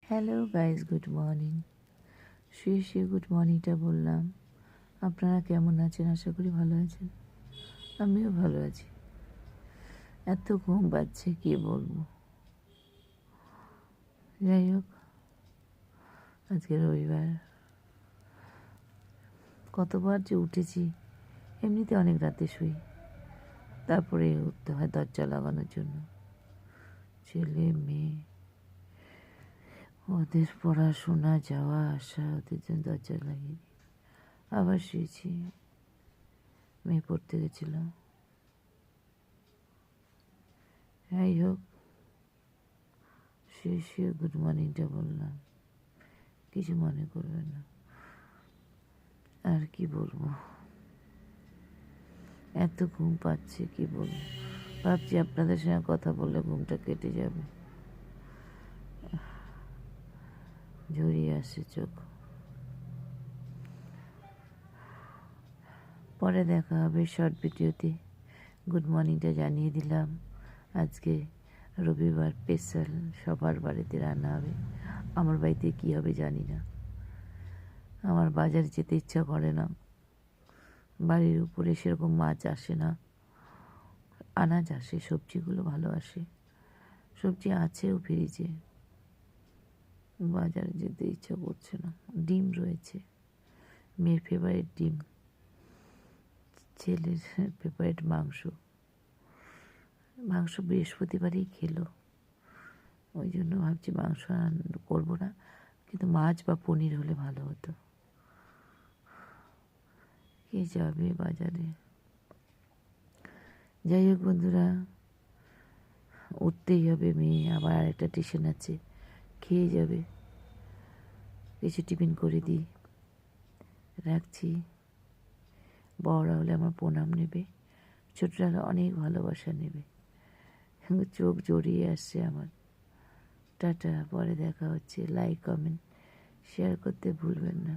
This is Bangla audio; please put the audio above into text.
Hello guys, good morning. শুয়ে শুয়ে গুড মর্নিংটা বললাম। আপনারা কেমন আছেন? আশা করি ভালো আছেন। আমিও ভালো আছি। এত ঘুম পাচ্ছে কি বলবো। যাই হোক, আজকে রবিবার। কতবার যে উঠেছি। এমনিতে অনেক রাতে শুই, তারপরে উঠতে হয় দরজা লাগানোর জন্য। ছেলে মেয়ে, ওদের পড়াশোনা, যাওয়া আসা, ওদের জন্য দরজা লাগিয়ে দিই। আবার শুয়েছি, মেয়ে পড়তে গেছিলাম। যাই হোক, শুয়ে শুয়ে গুড মর্নিংটা বললাম, কিছু মনে করবেন না। আর কি বলবো, এত ঘুম পাচ্ছে কি বলবো। ভাবছি আপনাদের সঙ্গে কথা বললে ঘুমটা কেটে যাবে। জড়িয়ে আসে চোখ। পরে দেখা হবে শর্ট ভিডিওতে। গুড মর্নিংটা জানিয়ে দিলাম। আজকে রবিবার স্পেশাল, সবার বাড়িতে রান্না হবে। আমার বাড়িতে কী হবে জানি না। আমার বাজারে যেতে ইচ্ছা করে না। বাড়ির উপরে সেরকম মাছ আসে না, আনাজ আসে, সবজিগুলো ভালো আসে। সবজি আছেও ফ্রিজে, বাজারে যেতে ইচ্ছা করছে না। ডিম রয়েছে, মেয়ের ফেভারিট ডিম, ছেলের ফেভারিট মাংস। মাংস বৃহস্পতিবারেই খেলো, ওই জন্য ভাবছি মাংস করবো না, কিন্তু মাছ বা পনির হলে ভালো হতো। কে যাবে বাজারে? যাই হোক বন্ধুরা, উঠতেই হবে। মেয়ে আবার আরেকটা টিউশন আছে, খেয়ে যাবে। কিছু টিফিন করে দিই, রাখছি। বড়রা হলে আমার প্রণাম নেবে, ছোটরা অনেক ভালোবাসা নেবে। চোখ জড়িয়ে আসছে আমার। টাটা, পরে দেখা হচ্ছে। লাইক, কমেন্ট, শেয়ার করতে ভুলবেন না।